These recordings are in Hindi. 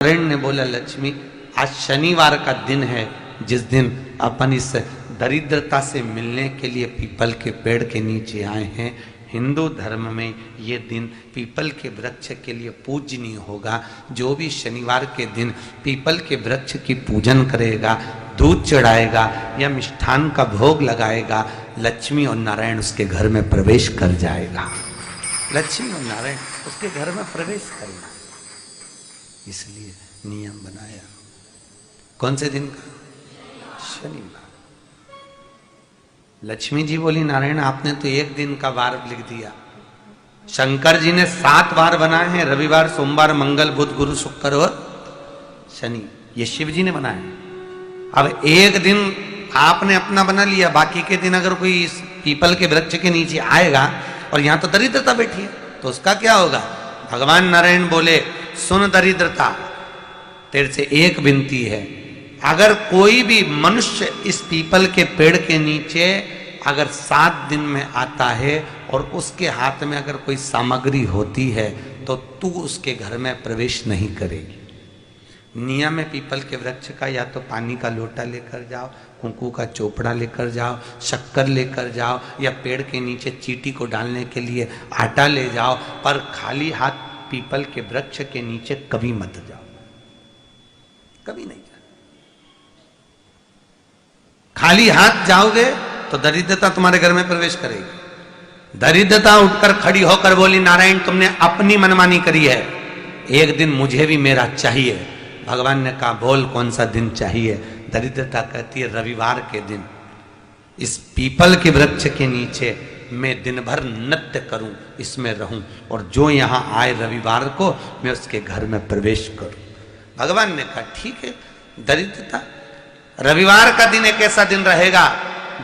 नारायण ने बोला, लक्ष्मी आज शनिवार का दिन है जिस दिन अपन इस दरिद्रता से मिलने के लिए पीपल के पेड़ के नीचे आए हैं। हिंदू धर्म में ये दिन पीपल के वृक्ष के लिए पूजनीय होगा। जो भी शनिवार के दिन पीपल के वृक्ष की पूजन करेगा, दूध चढ़ाएगा या मिष्ठान का भोग लगाएगा, लक्ष्मी और नारायण उसके घर में प्रवेश कर जाएगा। लक्ष्मी और नारायण उसके घर में प्रवेश करेगा, इसलिए नियम बनाया। कौन से दिन का? शनिवार। लक्ष्मी जी बोली, नारायण आपने तो एक दिन का वार लिख दिया। शंकर जी ने 7 वार बनाए हैं, रविवार, सोमवार, मंगल, बुध, गुरु, शुक्र और शनि। ये शिव जी ने बनाया। अब एक दिन आपने अपना बना लिया, बाकी के दिन अगर कोई इस पीपल के वृक्ष के नीचे आएगा और यहां तो दरिद्रता बैठी है तो उसका क्या होगा? भगवान नारायण बोले, सुन दरिद्रता, तेरे से एक विनती है, अगर कोई भी मनुष्य इस पीपल के पेड़ के नीचे अगर 7 दिन में आता है और उसके हाथ में अगर कोई सामग्री होती है तो तू उसके घर में प्रवेश नहीं करेगी। नियम है पीपल के वृक्ष का, या तो पानी का लोटा लेकर जाओ, कुंकू का चोपड़ा लेकर जाओ, शक्कर लेकर जाओ, या पेड़ के नीचे चींटी को डालने के लिए आटा ले जाओ, पर खाली हाथ पीपल के वृक्ष के नीचे कभी मत जाओ, कभी नहीं जाओ। खाली हाथ जाओगे तो दरिद्रता तुम्हारे घर में प्रवेश करेगी। दरिद्रता उठकर खड़ी होकर बोली, नारायण तुमने अपनी मनमानी करी है, एक दिन मुझे भी मेरा चाहिए। भगवान ने कहा, बोल कौन सा दिन चाहिए? दरिद्रता कहती है, रविवार के दिन इस पीपल के वृक्ष के नीचे मैं दिन भर नृत्य करूं, इसमें रहूं, और जो यहां आए रविवार को मैं उसके घर में प्रवेश करूं। भगवान ने कहा, ठीक है। दरिद्रता, रविवार का दिन एक ऐसा दिन रहेगा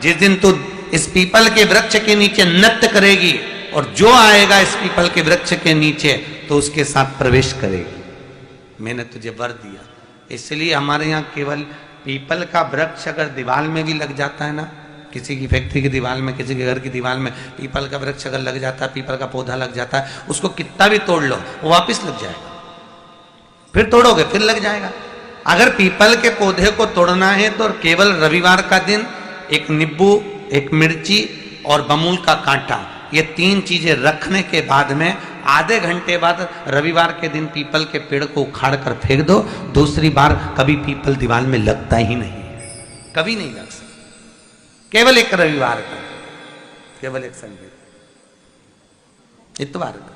जिस दिन तू इस पीपल के वृक्ष के नीचे नृत्य करेगी और जो आएगा इस पीपल के वृक्ष के नीचे तो उसके साथ प्रवेश करेगी। मैंने तुझे वर दिया। इसलिए हमारे यहाँ केवल पीपल का वृक्ष अगर दीवार में भी लग जाता है ना, किसी की फैक्ट्री की दीवार में, किसी के घर की दीवार में पीपल का वृक्ष अगर लग जाता है, पीपल का पौधा लग जाता है, उसको कितना भी तोड़ लो वो वापिस लग जाएगा। फिर तोड़ोगे फिर लग जाएगा। अगर पीपल के पौधे को तोड़ना है तो केवल रविवार का दिन एक नींबू, एक मिर्ची और बमूल का कांटा, ये 3 चीजें रखने के बाद में आधे घंटे बाद रविवार के दिन पीपल के पेड़ को उखाड़ कर फेंक दो। दूसरी बार कभी पीपल दीवार में लगता ही नहीं है, कभी नहीं लग सकता। केवल एक रविवार का, केवल एक संडे, इतवार का।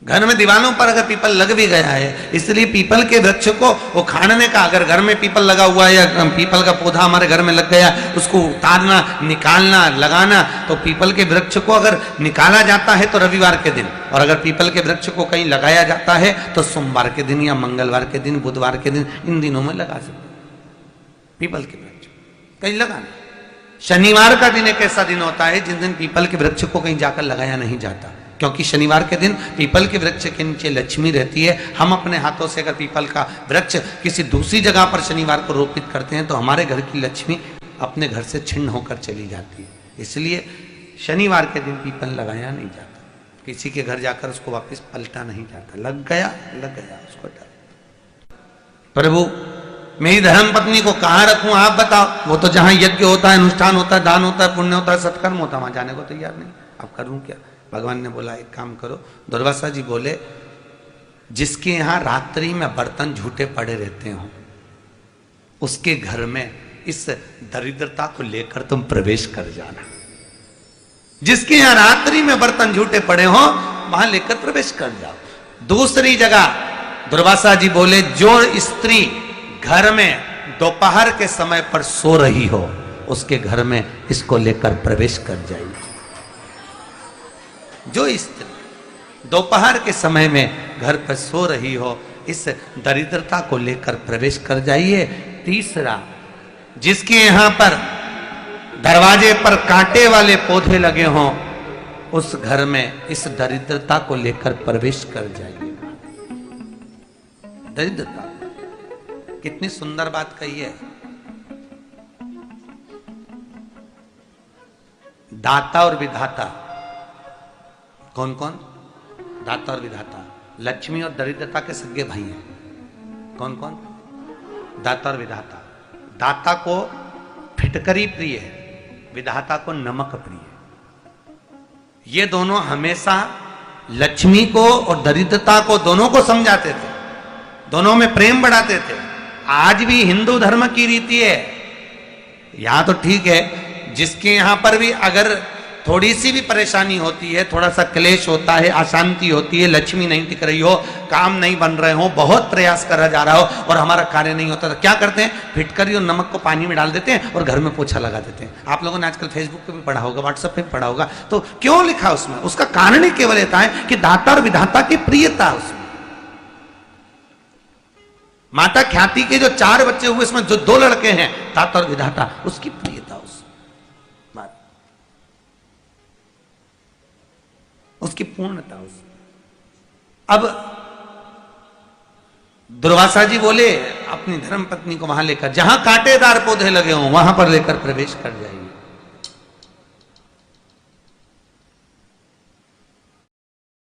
घर में दीवारों पर अगर पीपल लग भी गया है, इसलिए पीपल के वृक्ष को उखाड़ने का, अगर घर में पीपल लगा हुआ है या पीपल का पौधा हमारे घर में लग गया, उसको उतारना, निकालना, लगाना, तो पीपल के वृक्ष को अगर निकाला जाता है तो रविवार के दिन, और अगर पीपल के वृक्ष को कहीं लगाया जाता है तो सोमवार के दिन या मंगलवार के दिन, बुधवार के दिन, इन दिनों में लगा सकते पीपल के वृक्ष कहीं लगाना। शनिवार का दिन एक ऐसा दिन होता है जिस दिन पीपल के वृक्ष को कहीं जाकर लगाया नहीं जाता, क्योंकि शनिवार के दिन पीपल के वृक्ष के नीचे लक्ष्मी रहती है। हम अपने हाथों से अगर पीपल का वृक्ष किसी दूसरी जगह पर शनिवार को रोपित करते हैं तो हमारे घर की लक्ष्मी अपने घर से छिन्न होकर चली जाती है। इसलिए शनिवार के दिन पीपल लगाया नहीं जाता, किसी के घर जाकर उसको वापस पलटा नहीं जाता। लग गया उसको डाल। प्रभु मेरी धर्म पत्नी को कहाँ रखूं आप बताओ? वो तो जहां यज्ञ होता है, अनुष्ठान होता है, दान होता है, पुण्य होता है, सत्कर्म होता है, वहां जाने को तैयार नहीं। अब करूं क्या? भगवान ने बोला, एक काम करो। दुर्वासा जी बोले, जिसके यहां रात्रि में बर्तन झूठे पड़े रहते हो उसके घर में इस दरिद्रता को लेकर तुम प्रवेश कर जाना। जिसके यहां रात्रि में बर्तन झूठे पड़े हो वहां लेकर प्रवेश कर जाओ। दूसरी जगह दुर्वासा जी बोले, जो स्त्री घर में दोपहर के समय पर सो रही हो उसके घर में इसको लेकर प्रवेश कर जाइए। जो स्त्री दोपहर के समय में घर पर सो रही हो इस दरिद्रता को लेकर प्रवेश कर जाइए। तीसरा, जिसके यहां पर दरवाजे पर कांटे वाले पौधे लगे हों उस घर में इस दरिद्रता को लेकर प्रवेश कर जाइए। दरिद्रता, कितनी सुंदर बात कही है। दाता और विधाता, कौन कौन? दाता और विधाता। लक्ष्मी और दरिद्रता के सगे भाई हैं। कौन कौन? दाता और विधाता। दाता को फिटकरी प्रिय है, विधाता को नमक प्रिय है। ये दोनों हमेशा लक्ष्मी को और दरिद्रता को दोनों को समझाते थे, दोनों में प्रेम बढ़ाते थे। आज भी हिंदू धर्म की रीति है, यहां तो ठीक है, जिसके यहां पर भी अगर थोड़ी सी भी परेशानी होती है, थोड़ा सा क्लेश होता है, अशांति होती है, लक्ष्मी नहीं टिक रही हो, काम नहीं बन रहे हो, बहुत प्रयास करा जा रहा हो और हमारा कार्य नहीं होता, तो क्या करते हैं? फिटकरी और नमक को पानी में डाल देते हैं और घर में पोछा लगा देते हैं। आप लोगों ने आजकल फेसबुक पे भी पढ़ा होगा, व्हाट्सएप पे भी पढ़ा होगा। तो क्यों लिखा उसमें? उसका कारण ही केवल ये है कि दाता और विधाता की प्रियता उसमें। माता ख्याति के जो 4 बच्चे हुए, इसमें जो 2 लड़के हैं, दाता और विधाता, उसकी प्रियता, उसकी पूर्णता उस। अब दुर्वासा जी बोले अपनी धर्म पत्नी को वहां लेकर, जहां कांटेदार पौधे लगे हों वहां पर लेकर प्रवेश कर जाइए।